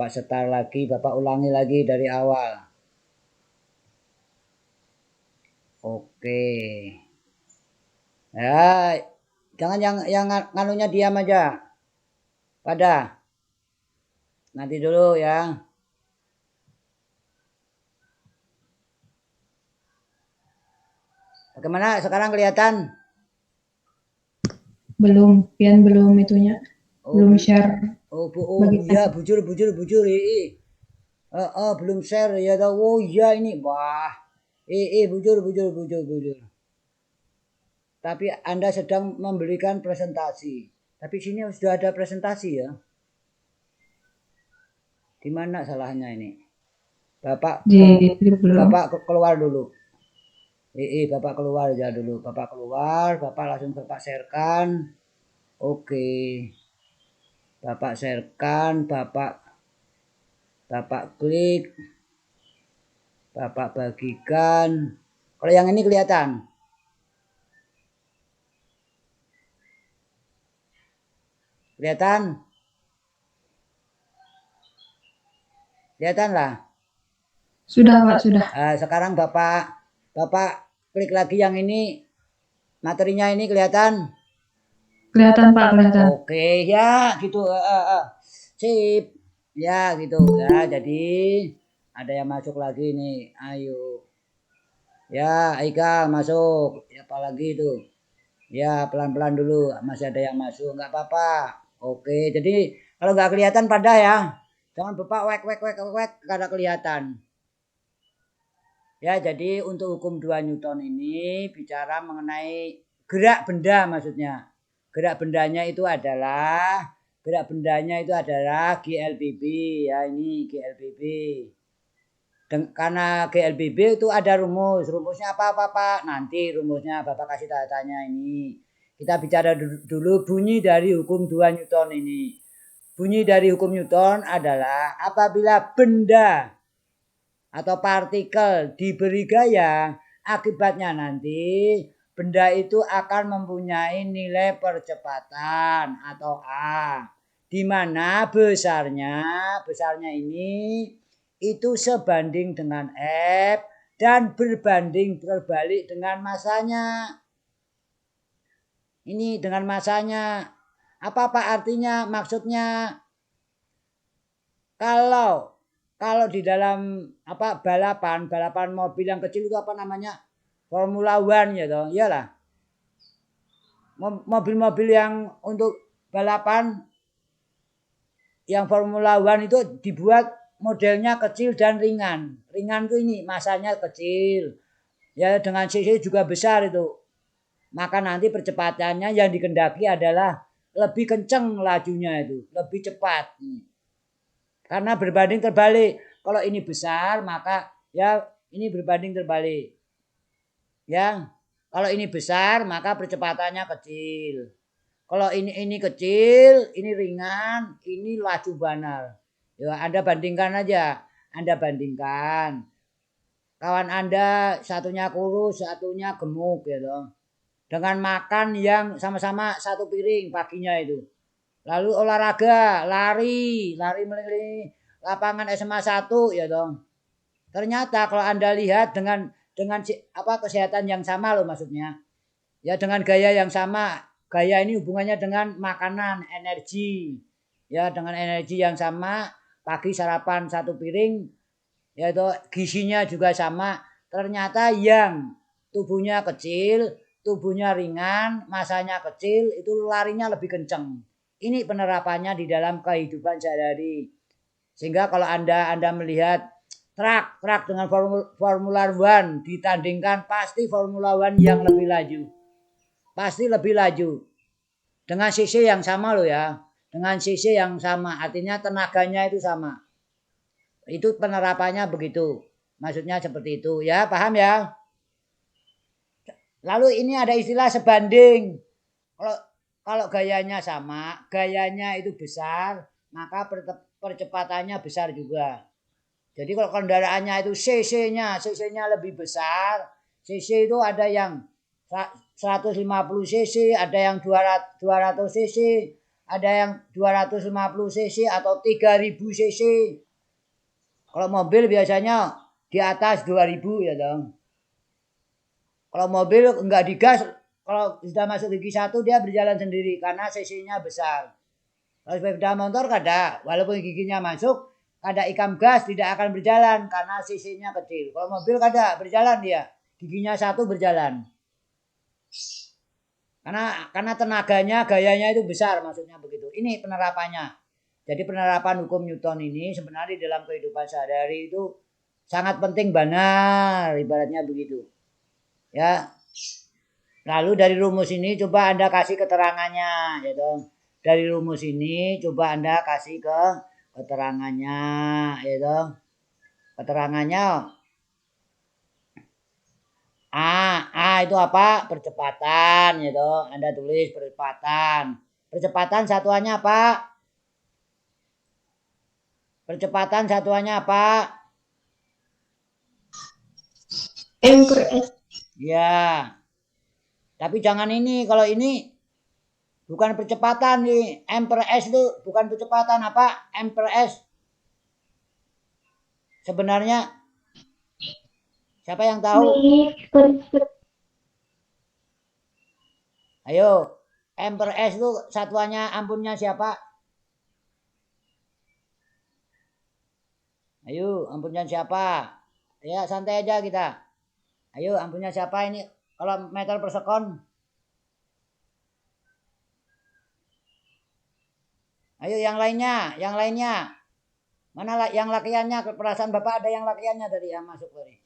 Bapak setar lagi, Bapak ulangi lagi dari awal. Oke. Ya, jangan yang nganunya diam aja. Pada. Nanti dulu ya. Bagaimana sekarang kelihatan? Belum, Pian belum itunya, Oh, belum share iya, bagian. bujur. Belum share ya tahu. Oh iya ini. Wah. Bujur. Tapi Anda sedang memberikan presentasi. Tapi sini sudah ada presentasi ya. Di mana salahnya ini? Bapak Di belum. Bapak keluar dulu. Bapak keluar aja dulu. Bapak keluar, Bapak langsung Bapak sharekan. Oke. Bapak sharekan, Bapak klik, Bapak bagikan. Kalau yang ini kelihatan. Kelihatan? Kelihatan lah. Sudah, Pak, sudah. Sekarang Bapak klik lagi yang ini. Materinya ini kelihatan? Kelihatan, Pak, kelihatan. Oke, ya gitu. Sip. Ya gitu ya. Jadi ada yang masuk lagi nih. Ayo. Ya, Aika masuk. Ya, apalagi itu. Ya, pelan-pelan dulu. Masih ada yang masuk. Nggak apa-apa. Oke, jadi kalau nggak kelihatan pada ya. Jangan Bapak wek. Karena kelihatan. Ya, jadi untuk hukum 2 Newton ini bicara mengenai gerak benda maksudnya. Gerak bendanya itu adalah GLBB ya ini GLBB. Karena GLBB itu ada rumusnya apa Pak? Nanti rumusnya Bapak kasih tanya ini. Kita bicara dulu bunyi dari hukum 2 Newton ini. Bunyi dari hukum Newton adalah apabila benda atau partikel diberi gaya, akibatnya nanti benda itu akan mempunyai nilai percepatan atau A, di mana besarnya ini itu sebanding dengan F dan berbanding terbalik dengan masanya. Ini dengan masanya. Apa artinya? Maksudnya kalau di dalam balapan mobil yang kecil itu apa namanya? Formula One ya toh. Iyalah. Mobil-mobil yang untuk balapan yang Formula One itu dibuat modelnya kecil dan ringan. Ringan itu ini masanya kecil. Ya dengan cc juga besar itu. Maka nanti percepatannya yang dikendaki adalah lebih kenceng lajunya itu, lebih cepat. Karena berbanding terbalik. Kalau ini besar maka ya ini berbanding terbalik. Ya. Kalau ini besar maka percepatannya kecil. Kalau ini kecil, ini ringan, ini laju banar. Ya, Anda bandingkan aja. Anda bandingkan. Kawan Anda satunya kurus, satunya gemuk gitu. Dengan makan yang sama-sama satu piring paginya itu. Lalu olahraga, lari melilit lapangan SMA 1 ya dong. Ternyata kalau Anda lihat dengan kesehatan yang sama loh maksudnya. Ya dengan gaya yang sama. Gaya ini hubungannya dengan makanan, energi. Ya dengan energi yang sama, pagi sarapan satu piring, yaitu gizinya juga sama. Ternyata yang tubuhnya kecil, tubuhnya ringan, masanya kecil, itu larinya lebih kencang. Ini penerapannya di dalam kehidupan sehari-hari. Sehingga kalau Anda melihat truk dengan Formula One ditandingkan pasti Formula One yang lebih laju. Pasti lebih laju. Dengan cc yang sama loh ya. Dengan cc yang sama, artinya tenaganya itu sama. Itu penerapannya begitu. Maksudnya seperti itu ya, paham ya? Lalu ini ada istilah sebanding. Kalau gayanya sama, gayanya itu besar, maka percepatannya besar juga. Jadi kalau kendaraannya itu cc-nya lebih besar. Cc itu ada yang 150 cc, ada yang 200 cc, ada yang 250 cc atau 3000 cc. Kalau mobil biasanya di atas 2000 ya dong. Kalau mobil enggak digas, kalau sudah masuk gigi 1 dia berjalan sendiri karena cc-nya besar. Kalau sepeda motor kada, walaupun giginya masuk, kada ikam gas tidak akan berjalan karena cc-nya kecil. Kalau mobil kada berjalan dia, giginya 1 berjalan. Karena tenaganya, gayanya itu besar maksudnya begitu. Ini penerapannya. Jadi penerapan hukum Newton ini sebenarnya dalam kehidupan sehari-hari itu sangat penting benar, ibaratnya begitu. Ya. Lalu dari rumus ini coba Anda kasih keterangannya, ya dong. Dari rumus ini coba Anda kasih keterangannya, ya dong. Keterangannya A itu apa? Percepatan, ya dong. Anda tulis percepatan. Percepatan satuannya apa? Percepatan satuannya apa? M per S. Ya. Tapi jangan ini, kalau ini bukan percepatan nih. M per S itu bukan percepatan apa? M per S. Sebenarnya siapa yang tahu? Ayo, M per S itu satuannya ampunnya siapa? Ayo, ampunnya siapa? Ya, santai aja kita. Ayo, ampunnya siapa ini? Kalau meter per sekon. Ayo yang lainnya, yang lainnya. Mana yang lakiannya? Perasaan Bapak ada yang lakiannya tadi yang masuk tadi.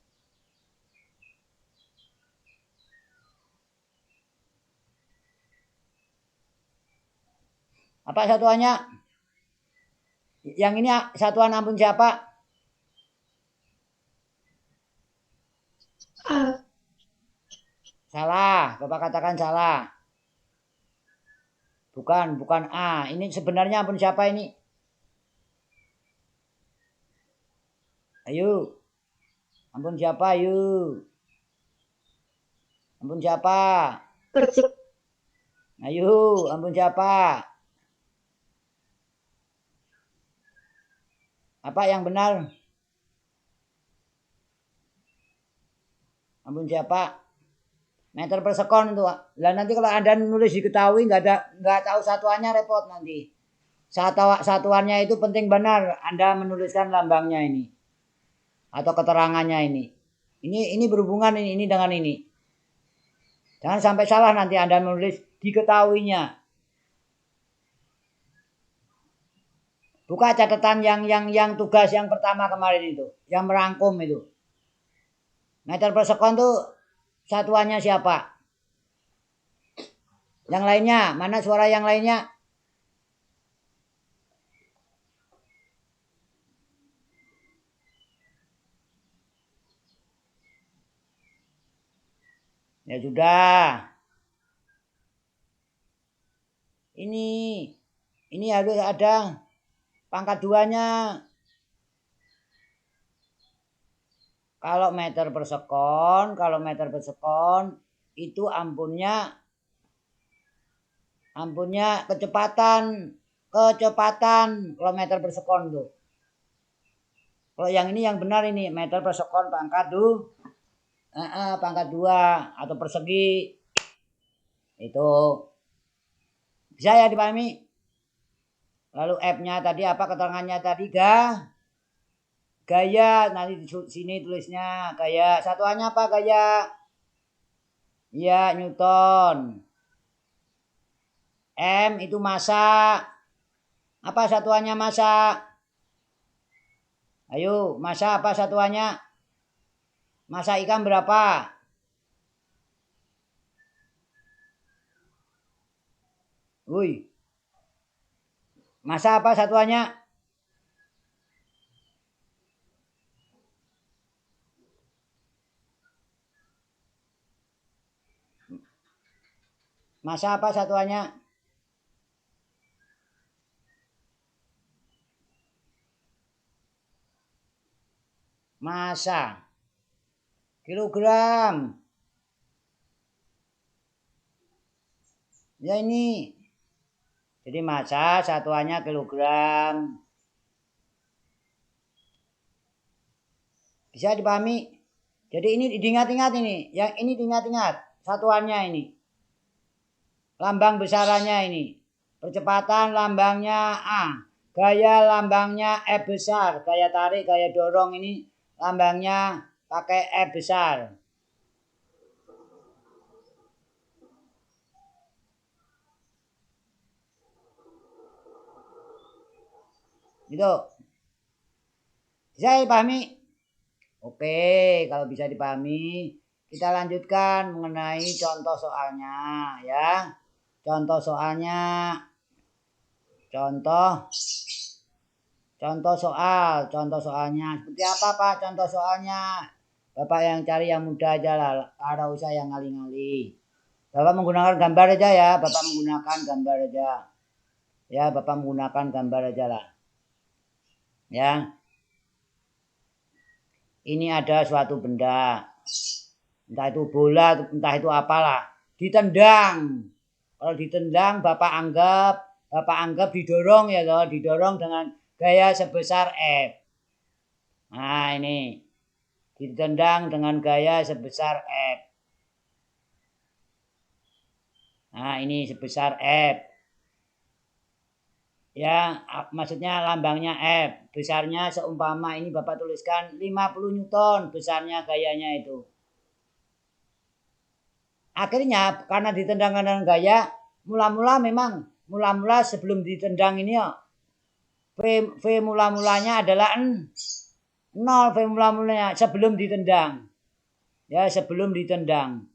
Apa satuannya? Yang ini satuan ampun siapa? A. Salah, Bapak katakan salah. Bukan A. Ini sebenarnya ampun siapa ini? Ayo. Ampun siapa, ayo. Ampun siapa? Ayo, ampun siapa? Apa yang benar? Ampun siapa? Meter per sekon itu. Lah nanti kalau Anda nulis diketahui nggak tahu satuannya repot nanti. Satuannya itu penting benar Anda menuliskan lambangnya ini atau keterangannya ini. Ini berhubungan ini dengan ini. Jangan sampai salah nanti Anda menulis diketahuinya. Buka catatan yang tugas yang pertama kemarin itu, yang merangkum itu. Meter per sekon itu satuannya siapa? Yang lainnya, mana suara yang lainnya? Ya sudah. Ini harus ada pangkat 2-nya. Kalau meter per sekon itu ampunnya kecepatan kalau meter per sekon tuh. Kalau yang ini yang benar ini meter per sekon pangkat 2 atau persegi itu bisa ya dipahami. Lalu F-nya tadi apa keterangannya tadi gaya nanti di sini tulisnya gaya satuannya apa gaya? Ya Newton. M itu massa. Apa satuannya massa? Ayo, massa apa satuannya? Massa ikan berapa? Woi. Massa apa satuannya? Massa apa satuannya? Massa. Kilogram. Ya ini. Jadi massa satuannya kilogram. Bisa dipahami? Jadi ini diingat-ingat ini. Yang ini diingat-ingat. Satuannya ini. Lambang besarannya ini. Percepatan lambangnya A. Gaya lambangnya F besar. Gaya tarik, gaya dorong ini lambangnya pakai F besar. Gitu. Bisa dipahami? Oke, kalau bisa dipahami, kita lanjutkan mengenai contoh soalnya ya. Contoh soalnya. Contoh soalnya. Seperti apa Pak contoh soalnya? Bapak yang cari yang mudah aja lah, ada usah yang ngali-ngali. Bapak menggunakan gambar aja ya, Bapak menggunakan gambar aja. Ya, Bapak menggunakan gambar aja lah. Ya. Ini ada suatu benda. Entah itu bola, entah itu apalah. Ditendang. Kalau ditendang Bapak anggap didorong ya loh, didorong dengan gaya sebesar F. Nah, ini. Ditendang dengan gaya sebesar F. Nah, ini sebesar F. Ya, maksudnya lambangnya F. Besarnya seumpama ini Bapak tuliskan 50 Newton besarnya gayanya itu. Akhirnya karena ditendang dengan gaya, mula-mula sebelum ditendang ini ya, V mula-mulanya adalah 0. V mula-mulanya sebelum ditendang. Ya, sebelum ditendang.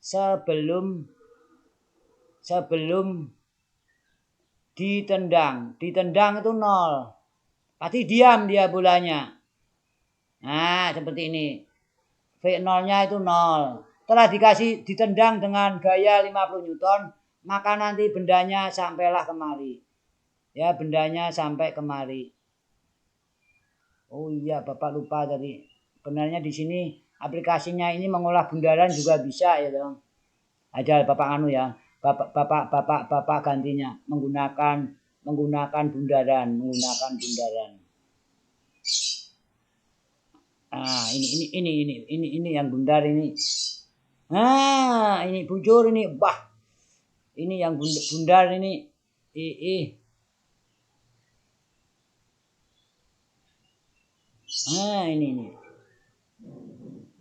Sebelum ditendang itu 0. Pasti diam dia bolanya. Nah, seperti ini. V0-nya itu 0. Setelah ditendang dengan gaya 50 Newton, maka nanti bendanya sampailah kemari. Ya, bendanya sampai kemari. Oh iya, Bapak lupa tadi. Benarnya di sini aplikasinya ini mengolah bundaran juga bisa ya dong. Aja Bapak anu ya. Bapak gantinya menggunakan bundaran. Ah, ini yang bundar ini. Nah, ini bujur ini. Bah. Ini yang bundar ini. Nah, ini.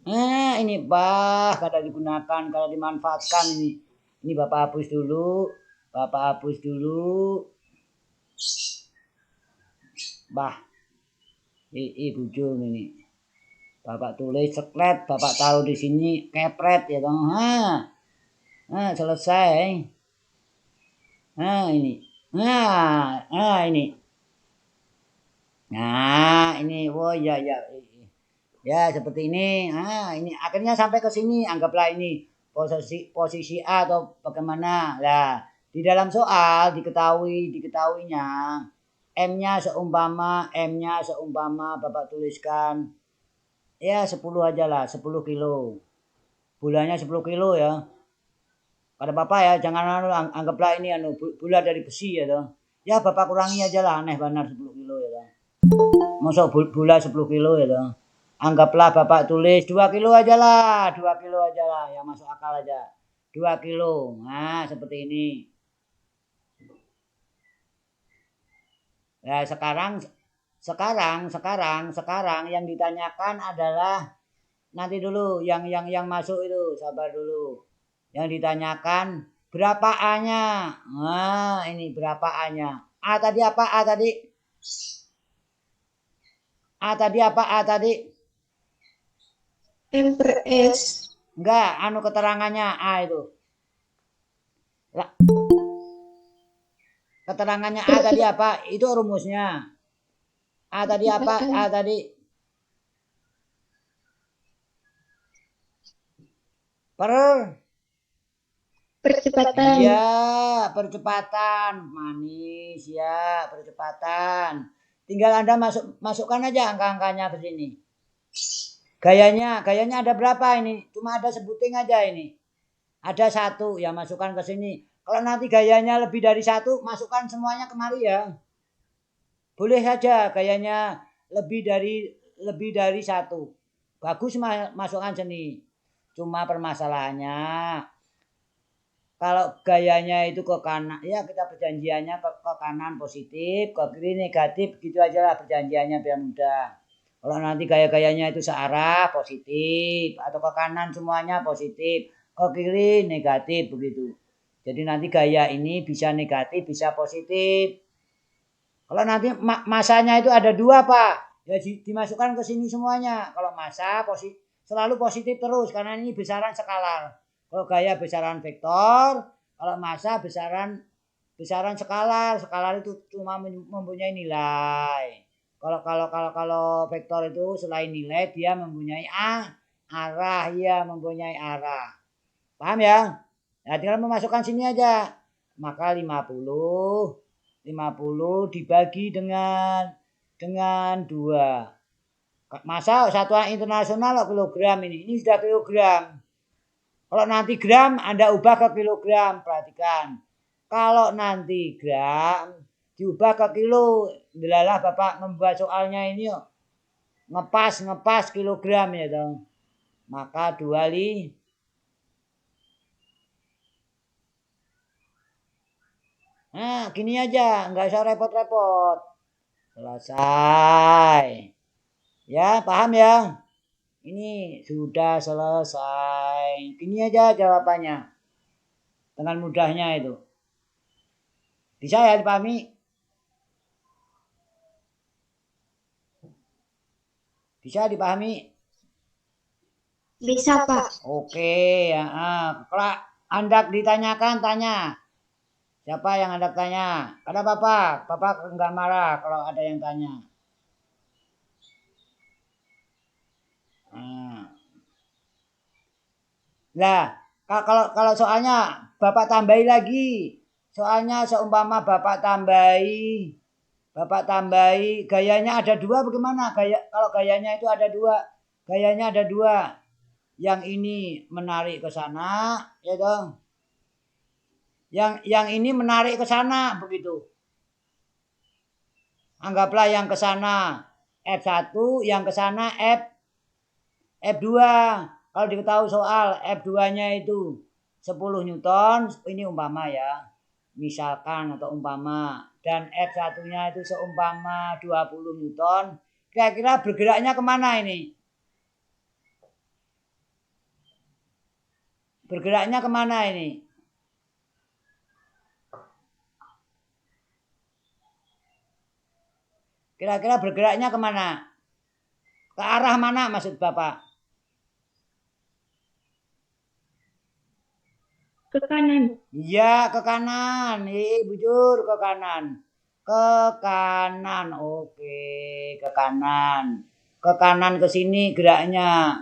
Nah, ini bah kada digunakan, kada dimanfaatkan ini. Ini Bapak hapus dulu. Bah. Bujur ini. Bapak tulis seklet, Bapak taruh di sini kepret ya dong. Nah, selesai. Nah, ini. Nah, ini. Nah, ini. Oh ya. Ya, seperti ini. Nah, ini akhirnya sampai ke sini. Anggaplah ini posisi A atau bagaimana. Nah, di dalam soal diketahuinya M-nya seumpama Bapak tuliskan ya 10 aja lah, 10 kilo. Bulanya 10 kilo ya. Pada Bapak ya, jangan anggaplah ini bola dari besi ya toh. Ya Bapak kurangi aja lah, aneh benar 10 kilo ya toh. Masuk bola 10 kilo ya toh. Anggaplah Bapak tulis 2 kilo aja lah, yang masuk akal aja. 2 kilo. Nah, seperti ini. Nah, sekarang yang ditanyakan adalah nanti dulu yang masuk itu, sabar dulu. Yang ditanyakan berapa A-nya? Nah, ini berapa A-nya? A tadi apa? A tadi? M per S. Enggak, keterangannya A itu. Keterangannya A tadi apa? Itu rumusnya. A tadi apa? Percepatan. Iya, percepatan. Manis ya, percepatan. Tinggal Anda masukkan aja angka-angkanya ke sini. Gayanya ada berapa ini? Cuma ada sebuting aja ini. Ada 1, ya masukkan ke sini. Kalau nanti gayanya lebih dari 1, masukkan semuanya kemari ya. Boleh saja gayanya lebih dari 1. Bagus masukkan seni. Cuma permasalahannya kalau gayanya itu ke kanan, ya kita perjanjiannya ke kanan positif, ke kiri negatif, gitu aja lah perjanjiannya biar mudah. Kalau nanti gaya-gayanya itu searah positif, atau ke kanan semuanya positif, ke kiri negatif begitu. Jadi nanti gaya ini bisa negatif, bisa positif. Kalau nanti masanya itu ada 2 Pak, ya dimasukkan ke sini semuanya. Kalau masa selalu positif terus karena ini besaran skala. Kalau gaya besaran vektor, kalau massa besaran skalar. Skalar itu cuma mempunyai nilai. Kalau vektor itu selain nilai dia mempunyai arah, ya mempunyai arah. Paham ya? Nah, tinggal memasukkan sini aja. Maka 50 dibagi dengan 2. Masa satuan internasional kilogram ini. Ini sudah kilogram. Kalau nanti gram Anda ubah ke kilogram, perhatikan. Kalau nanti gram diubah ke kilo, delalah Bapak membuat soalnya ini yuk. Ngepas kilogram ya dong. Maka 2 Nah, gini aja, nggak usah repot-repot. Selesai. Ya, paham ya? Ini sudah selesai. Gini aja jawabannya. Dengan mudahnya itu. Bisa ya dipahami? Bisa dipahami? Bisa, Pak. Oke, ya. Kalau Anda ditanyakan, tanya. Siapa yang Anda tanya? Ada Bapak. Bapak enggak marah kalau ada yang tanya. Nah, kalau soalnya Bapak tambahi lagi. Soalnya seumpama Bapak tambahi gayanya ada 2 bagaimana? Kalau gayanya itu ada 2. Gayanya ada 2. Yang ini menarik ke sana, ya dong. Yang ini menarik ke sana begitu. Anggaplah yang ke sana F1, yang ke sana F2. Kalau diketahui soal F2-nya itu 10 Newton, ini umpama ya. Misalkan atau umpama, dan F1-nya itu seumpama 20 Newton, kira-kira bergeraknya kemana ini? Bergeraknya kemana ini? Kira-kira bergeraknya kemana? Ke arah mana maksud Bapak? Ke kanan. Iya, ke kanan. Bujur ke kanan. Ke kanan. Oke, ke kanan. Ke kanan ke sini geraknya.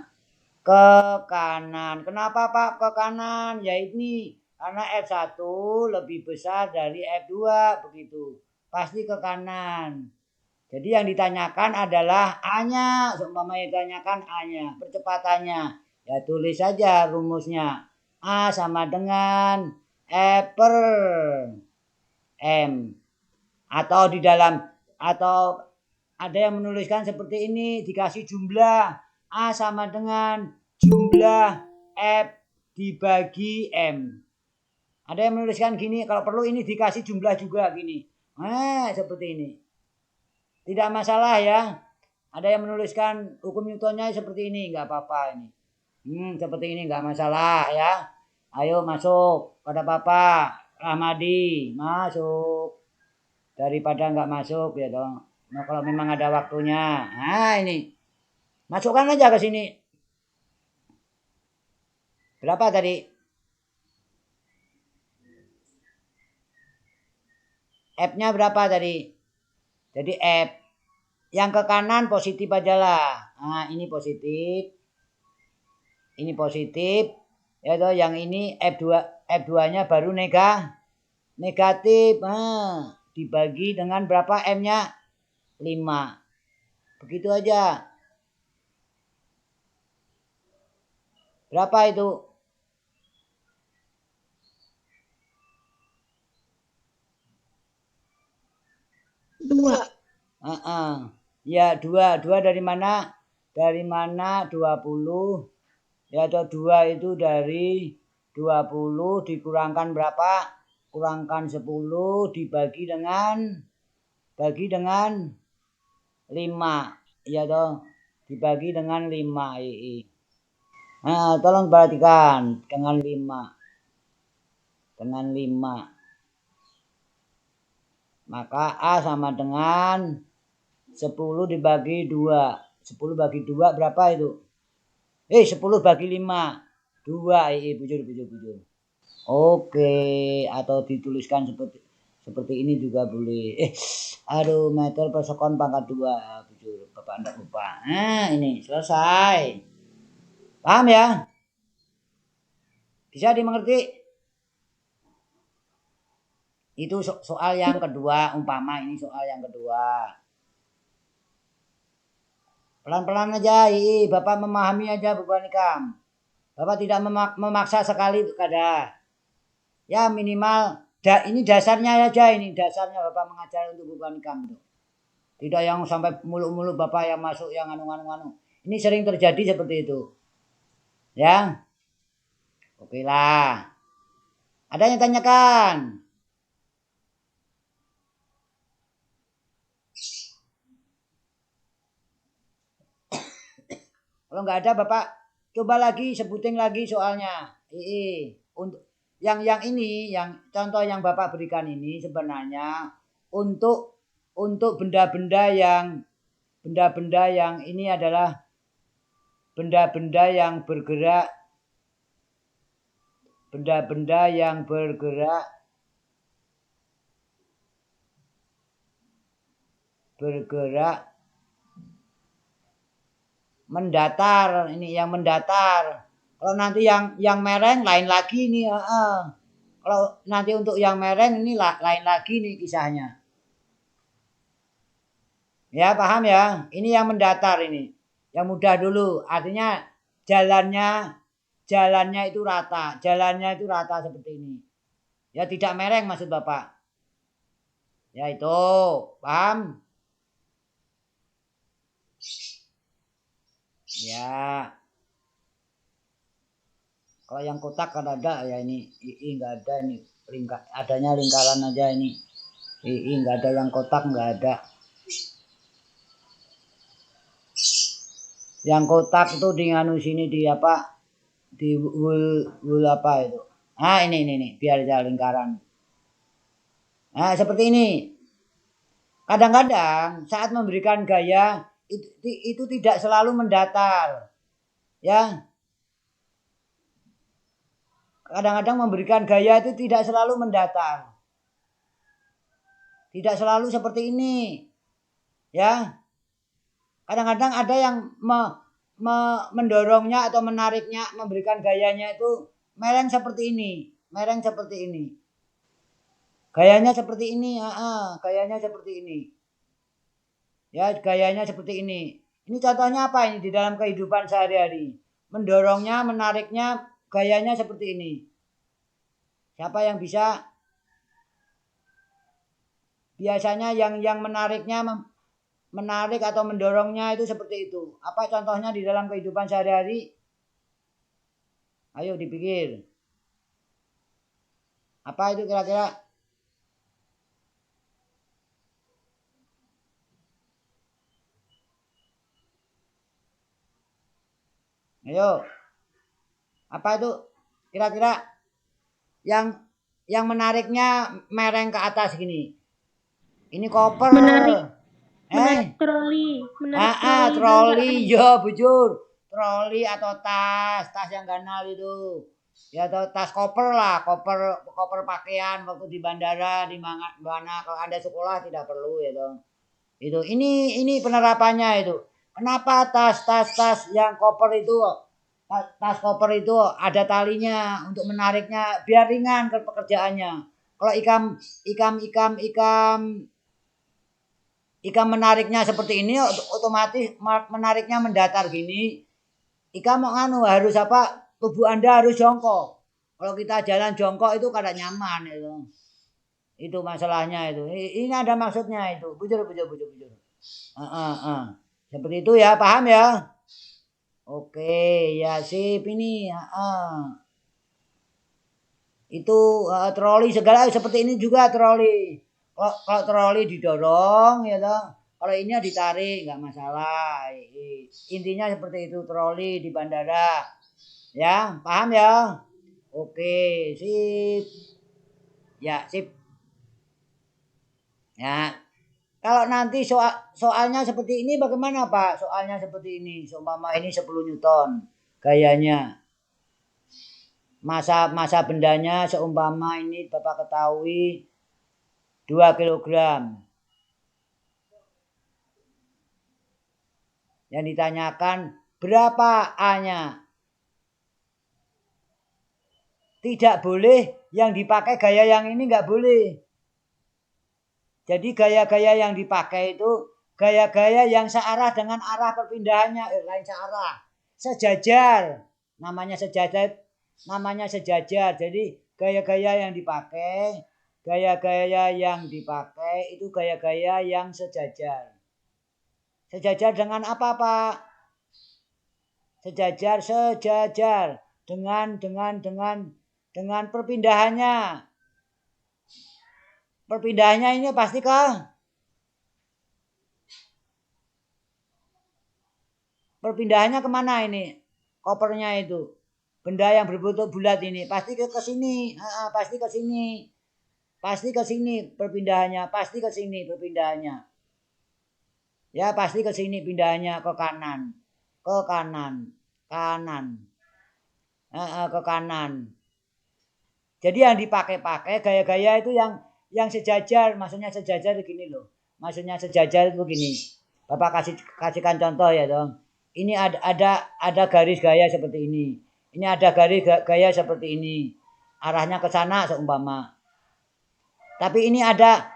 Ke kanan. Kenapa Pak ke kanan? Ya ini karena F1 lebih besar dari F2 begitu. Pasti ke kanan. Jadi yang ditanyakan adalah A-nya. Seumpama yang ditanyakan A-nya, percepatannya. Ya tulis saja rumusnya. A sama dengan F per M. Atau ada yang menuliskan seperti ini, dikasih jumlah A sama dengan jumlah F dibagi M. Ada yang menuliskan gini, kalau perlu ini dikasih jumlah juga gini. Seperti ini. Tidak masalah ya. Ada yang menuliskan hukum Newtonnya seperti ini, nggak apa-apa ini. Seperti ini nggak masalah ya. Ayo masuk pada Bapak Rahmadi, masuk. Daripada nggak masuk ya dong. Nah, kalau memang ada waktunya. Nah ini. Masukkan aja ke sini. Berapa tadi? F-nya berapa tadi? Jadi F. Yang ke kanan positif aja lah. Nah, ini positif. Ini positif. Ya toh, yang ini F2-nya baru negatif. Dibagi dengan berapa M-nya? 5. Begitu aja. Berapa itu? 2. Ya, 2 dari mana? Dari mana 20? Ya, atau 2 itu dari 20 dikurangkan berapa? Kurangkan 10 dibagi dengan 5. Ya toh, dibagi dengan 5. Nah, tolong perhatikan dengan 5. Dengan 5. Maka A sama dengan 10 dibagi 2. 10 bagi 2 berapa itu? 10 bagi 5. 2. Bujur. Oke, atau dituliskan seperti ini juga boleh. Aduh, meter per sekon pangkat 2. Bujur, Bapak Anda lupa. Nah, ini selesai. Paham ya? Bisa dimengerti? Itu soal yang kedua, umpama ini soal yang kedua. Pelan-pelan aja, Bapak memahami aja beban ikam. Bapak tidak memaksa sekali kada. Ya minimal ini dasarnya aja, ini dasarnya Bapak mengajar untuk beban ikam itu. Tidak yang sampai muluk-muluk Bapak yang masuk yang anu. Ini sering terjadi seperti itu. Ya. Oke lah. Ada yang tanyakan? Kalau nggak ada Bapak coba lagi sebutin lagi soalnya. Untuk yang ini, yang contoh yang Bapak berikan ini sebenarnya untuk benda-benda yang ini adalah benda-benda yang bergerak mendatar, ini yang mendatar. Kalau nanti yang mereng lain lagi nih, Kalau nanti untuk yang mereng ini lain lagi nih kisahnya. Ya, paham ya? Ini yang mendatar ini. Yang mudah dulu, artinya jalannya itu rata. Jalannya itu rata seperti ini. Ya, tidak mereng maksud Bapak. Ya itu, paham? Ya. Kalau yang kotak kan ada ya ini enggak ada ini adanya lingkaran aja ini. Enggak ada yang kotak enggak ada. Yang kotak itu di nganu sini di apa? Di wul apa itu? Ini biar ada lingkaran. Nah, seperti ini. Kadang-kadang saat memberikan gaya itu tidak selalu mendatar. Ya, kadang-kadang memberikan gaya itu tidak selalu mendatar. Tidak selalu seperti ini. Ya. Kadang-kadang ada yang mendorongnya atau menariknya, memberikan gayanya itu mereng seperti ini. Gayanya seperti ini, gayanya seperti ini. Ya, gayanya seperti ini. Ini contohnya apa ini di dalam kehidupan sehari-hari? Mendorongnya, menariknya, gayanya seperti ini. Siapa yang bisa? Biasanya yang menariknya menarik atau mendorongnya itu seperti itu. Apa contohnya di dalam kehidupan sehari-hari? Ayo dipikir. Apa itu kira-kira? Ayo. Apa itu kira-kira yang menariknya mereng ke atas gini? Ini koper. Menarik troli. Troli. Yo, bujur. Troli atau tas yang ganal itu. Ya atau tas koper lah, koper pakaian waktu di bandara di mana kalau Anda sekolah tidak perlu ya dong. Itu ini penerapannya itu. Kenapa tas yang koper itu tas koper itu ada talinya untuk menariknya biar ringan ke pekerjaannya. Kalau ikan menariknya seperti ini otomatis menariknya mendatar gini. Ikan mau harus apa? Tubuh Anda harus jongkok. Kalau kita jalan jongkok itu kada nyaman itu. Itu masalahnya itu. Ini ada maksudnya itu. Bujur. Seperti itu ya, paham ya? Oke, ya sip ini. Itu troli segala seperti ini juga troli. Kalau troli didorong ya toh. Kalau ini ditarik nggak masalah. Intinya seperti itu troli di bandara. Ya, paham ya? Oke, sip. Ya, sip. Ya. Kalau nanti soalnya seperti ini bagaimana Pak? Soalnya seperti ini. Seumpama ini 10 Newton gayanya. Masa bendanya seumpama ini Bapak ketahui 2 kilogram. Yang ditanyakan berapa A-nya? Tidak boleh yang dipakai gaya yang ini nggak boleh. Jadi gaya-gaya yang dipakai itu gaya-gaya yang searah dengan arah perpindahannya, lain searah. Sejajar. Namanya sejajar. Jadi gaya-gaya yang dipakai itu gaya-gaya yang sejajar. Sejajar dengan apa, Pak? Sejajar dengan perpindahannya. Perpindahannya ini pastikah? Perpindahannya kemana ini? Kopernya itu. Benda yang berbentuk bulat ini. Pasti ke sini. Pasti ke sini. Pasti ke sini perpindahannya. Pasti ke sini perpindahannya. Ya pasti ke sini pindahannya ke kanan. Ke kanan. Ke kanan. Jadi yang dipakai-pakai gaya-gaya itu yang sejajar. Maksudnya sejajar begini loh. Maksudnya sejajar itu begini. Bapak kasihkan contoh ya dong. Ini ada garis gaya seperti ini. Ini ada garis gaya seperti ini. Arahnya ke sana seumpama. Tapi ini ada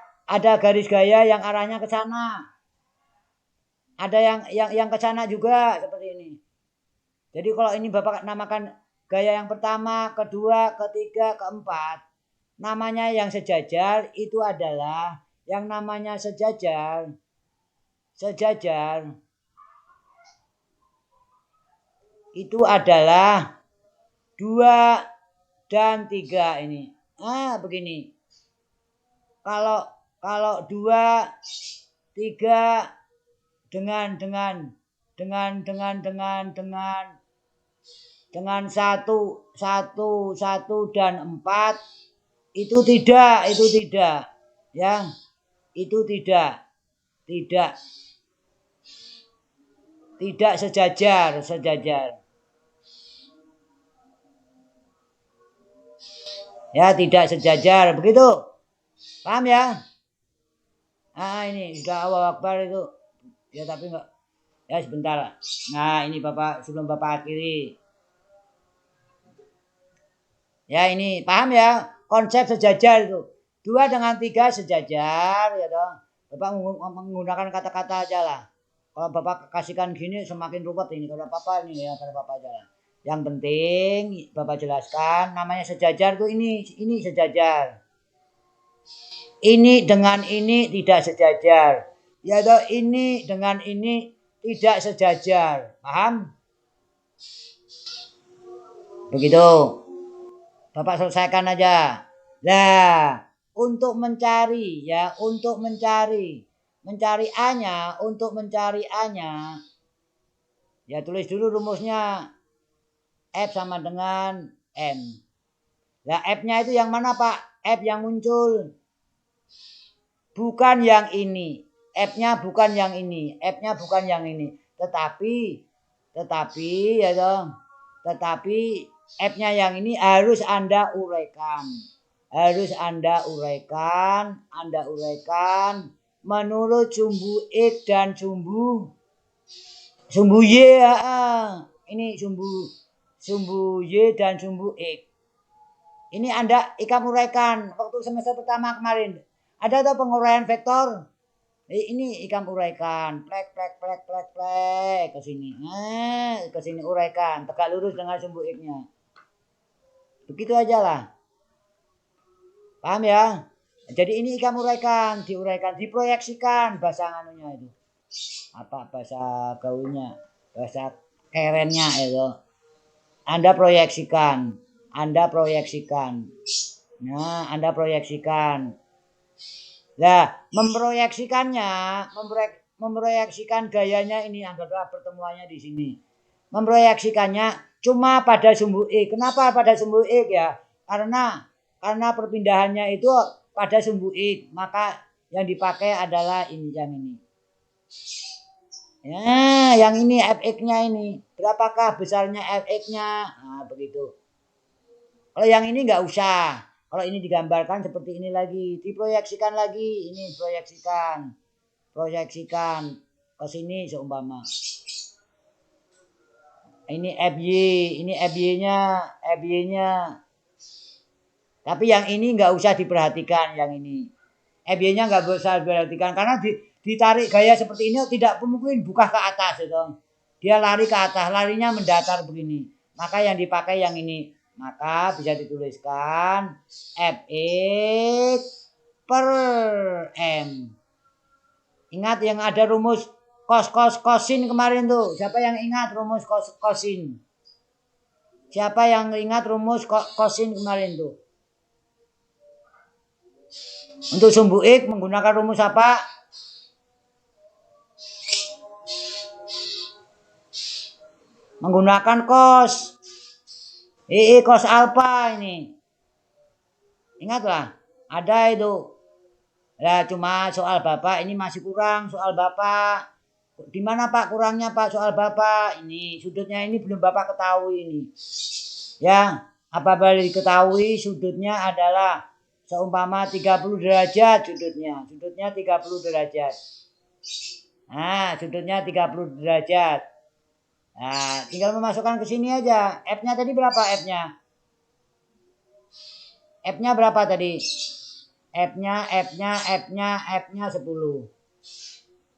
garis gaya yang arahnya ke sana. Ada yang ke sana juga seperti ini. Jadi kalau ini Bapak namakan gaya yang pertama, kedua, ketiga, keempat. Namanya yang sejajar itu adalah yang namanya sejajar itu adalah 2 dan 3 ini. Begini. Kalau 2, 3 dengan 1 dan 4 itu tidak. Ya. Itu tidak sejajar. Ya, tidak sejajar. Begitu. Paham ya? Ini sudah Allahu Akbar itu. Ya, tapi enggak. Ya, sebentar. Nah, ini Bapak sebelum Bapak akhiri. Ya, ini paham ya? Konsep sejajar itu. 2 dengan 3 sejajar ya toh. Bapak menggunakan kata-kata aja lah. Kalau Bapak kasihkan gini semakin ruwet ini. Kalau Bapak ini ya, kalau Bapak aja lah. Yang penting Bapak jelaskan namanya sejajar tuh ini sejajar. Ini dengan ini tidak sejajar. Ya toh ini dengan ini tidak sejajar. Paham? Begitu. Bapak selesaikan aja. Nah, untuk mencari A-nya, ya tulis dulu rumusnya. F sama dengan M. Nah, F-nya itu yang mana, Pak? F yang muncul. Bukan yang ini. F-nya bukan yang ini. Tetapi ya dong. Tetapi F-nya yang ini harus Anda uraikan. Anda uraikan menurut sumbu X dan sumbu Y. Ini sumbu Y dan sumbu X. Ini Anda ikam uraikan waktu semester pertama kemarin. Ada tuh penguraian vektor. Ini ikam uraikan. Plek ke sini. Ke sini uraikan. Tegak lurus dengan sumbu X-nya. Begitu aja lah. Paham ya? Jadi ini ikan uraikan, diuraikan, diproyeksikan bahasa anunya itu. Apa bahasa gaulnya, bahasa kerennya itu. Anda proyeksikan. Nah, Anda proyeksikan. Nah, memproyeksikan gayanya ini anggaplah pertemuannya di sini. Memproyeksikannya cuma pada sumbu X. Kenapa pada sumbu X ya? Karena perpindahannya itu pada sumbu X, maka yang dipakai adalah ini yang ini. Ya, yang ini fx-nya ini. Berapakah besarnya fx-nya? Nah, begitu. Kalau yang ini nggak usah. Kalau ini digambarkan seperti ini lagi, diproyeksikan lagi, ini proyeksikan ke sini seumpama. Ini FY-nya. Tapi yang ini nggak usah diperhatikan, yang ini. FY-nya nggak usah diperhatikan karena ditarik gaya seperti ini tidak mungkin buka ke atas itu. Dia lari ke atas, larinya mendatar begini. Maka yang dipakai yang ini. Maka bisa dituliskan Fx per M. Ingat yang ada rumus kosin kemarin tuh. Siapa yang ingat rumus kosin? Siapa yang ingat rumus kosin kemarin tuh? Untuk sumbu X menggunakan rumus apa? Menggunakan cos. Cos alpha ini. Ingatlah, ada itu. Ya cuma soal Bapak ini masih kurang soal Bapak. Di mana Pak kurangnya Pak soal Bapak? Ini sudutnya ini belum Bapak ketahui ini. Ya, apabila diketahui sudutnya adalah seumpama 30 derajat sudutnya. Sudutnya 30 derajat. Nah, sudutnya 30 derajat. Nah, tinggal memasukkan ke sini aja. F-nya tadi berapa F-nya? F-nya berapa tadi? F-nya 10.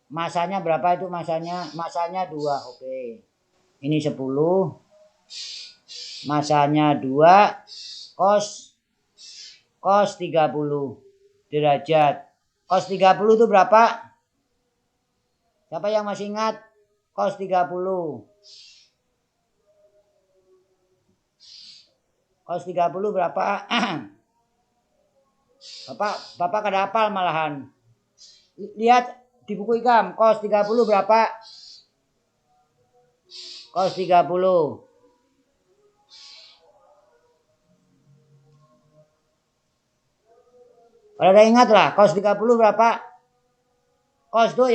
Masanya berapa itu masanya? Masanya 2. Oke. Ini 10. Masanya 2 cos 30 derajat. Cos 30 itu berapa? Siapa yang masih ingat? Cos 30. Cos 30 berapa? Bapak kada hafal malahan. Lihat di buku IKAM, cos 30 berapa? Cos 30. Kalau ada ingat lah, cos 30 berapa? Cos itu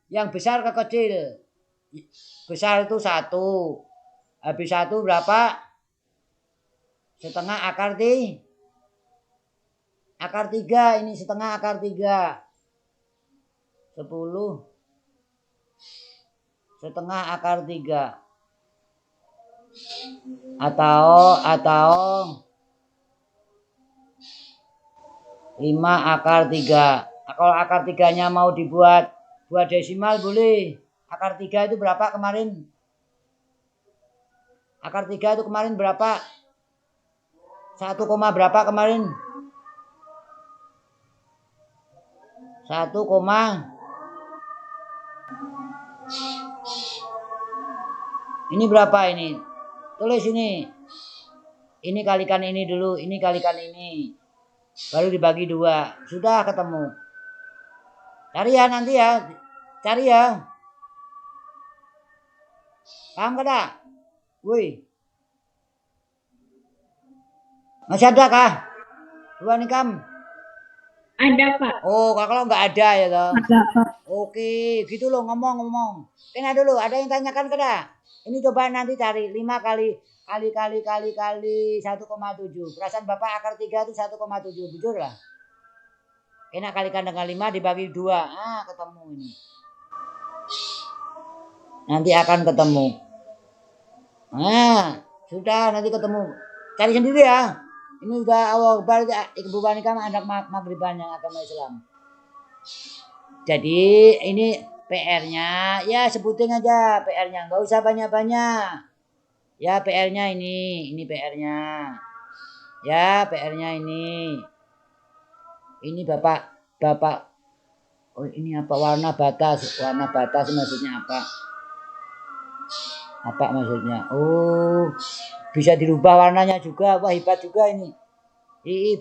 yang besar ke kecil. Besar itu 1. Habis 1 berapa? Setengah akar 3. Akar 3 ini setengah akar 3. 10 setengah akar 3. Atau 5 akar 3. Kalau akar 3-nya mau dibuat 2 desimal boleh. Akar 3 itu berapa kemarin? Akar 3 itu kemarin berapa? 1, berapa kemarin? 1, ini berapa ini? Tulis ini. Ini kalikan ini dulu, ini kalikan ini. Baru dibagi 2. Sudah ketemu. Cari ya nanti ya. Cari ya. Paham kada? Woi. Masih ada kah? Dua nikam. Ada Pak. Oh, kalau nggak ada ya toh. Ada Pak. Oke, gitu loh ngomong. Kena dulu, ada yang tanyakan kada? Ini coba nanti cari 5 kali 1,7. Perasaan Bapak akar 3 itu 1,7. Bujur lah. Enak kalikan dengan 5 dibagi 2. Ah, ketemu ini. Nanti akan ketemu. Nah, sudah nanti ketemu. Cari sendiri ya. Ini udah awal balik Ibu Banika anak Maghriban yang agama Islam. Jadi ini PR-nya ya sebutin aja PR-nya, nggak usah banyak-banyak. Ya PR-nya ini PR-nya. Ya PR-nya ini. Ini Bapak. Oh, ini apa? Warna batas. Warna batas maksudnya apa? Apa maksudnya? Oh, bisa dirubah warnanya juga. Wah, hebat juga ini.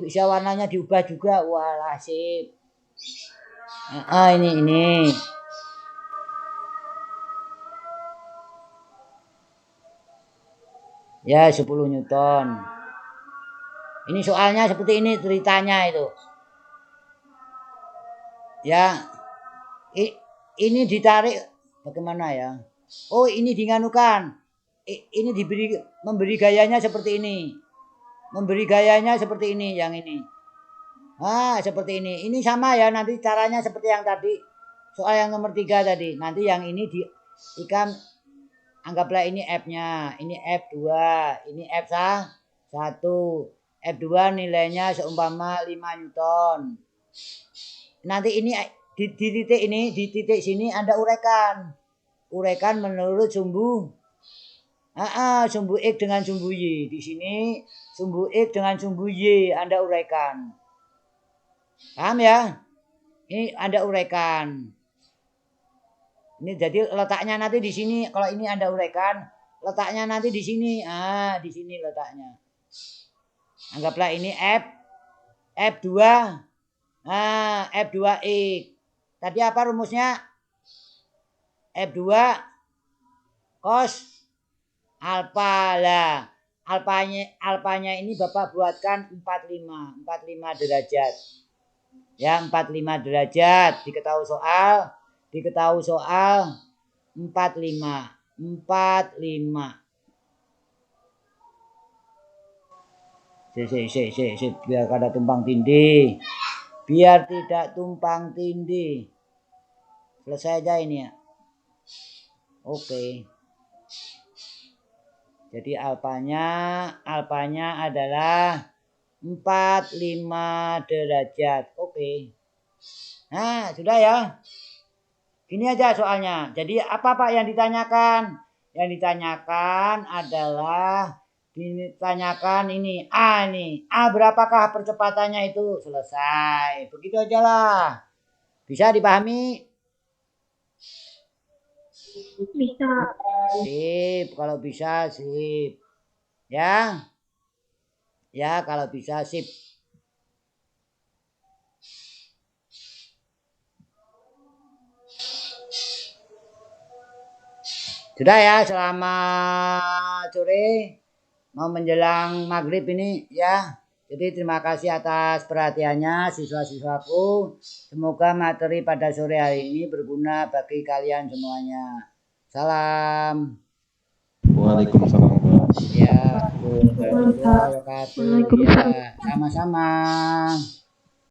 Bisa warnanya diubah juga. Wah, sip. Ini. Ya, 10 Newton. Ini soalnya seperti ini ceritanya itu. Ya, ini ditarik bagaimana ya? Oh, ini dinganukan. Ini memberi gayanya seperti ini. Memberi gayanya seperti ini yang ini. Seperti ini. Ini sama ya, nanti caranya seperti yang tadi. Soal yang nomor 3 tadi. Nanti yang ini ikan anggaplah ini F-nya. Ini F2, ini F1. F2 nilainya seumpama 5 Newton. Nanti ini di titik ini, di titik sini Anda uraikan. Uraikan menurut sumbu sumbu X dengan sumbu Y. Di sini sumbu X dengan sumbu Y Anda uraikan. Paham ya? Ini Anda uraikan. Ini jadi letaknya nanti di sini. Kalau ini Anda uraikan, letaknya nanti di sini. Di sini letaknya. Anggaplah ini F2. F2X. Tadi apa rumusnya? F2 cos alfa lah. Alfanya ini Bapak buatkan 45 derajat. Ya, 45 derajat. Diketahui soal 45. Biar kada tumpang tindih. Biar tidak tumpang tindih. Selesai aja ini ya. Oke. Jadi alfanya adalah 45 derajat. Oke. Nah, sudah ya. Gini aja soalnya. Jadi apa Pak yang ditanyakan? Yang ditanyakan adalah ini. Berapakah percepatannya itu? Selesai. Begitu aja lah. Bisa dipahami? Bisa. Sip, kalau bisa sip. Ya. Ya, kalau bisa sip. Sudah ya, selamat sore. Mau menjelang maghrib ini ya. Jadi terima kasih atas perhatiannya siswa-siswaku. Semoga materi pada sore hari ini berguna bagi kalian semuanya. Salam. Waalaikumsalam. Ya, warahmatullahi wabarakatuh. Ya, sama-sama.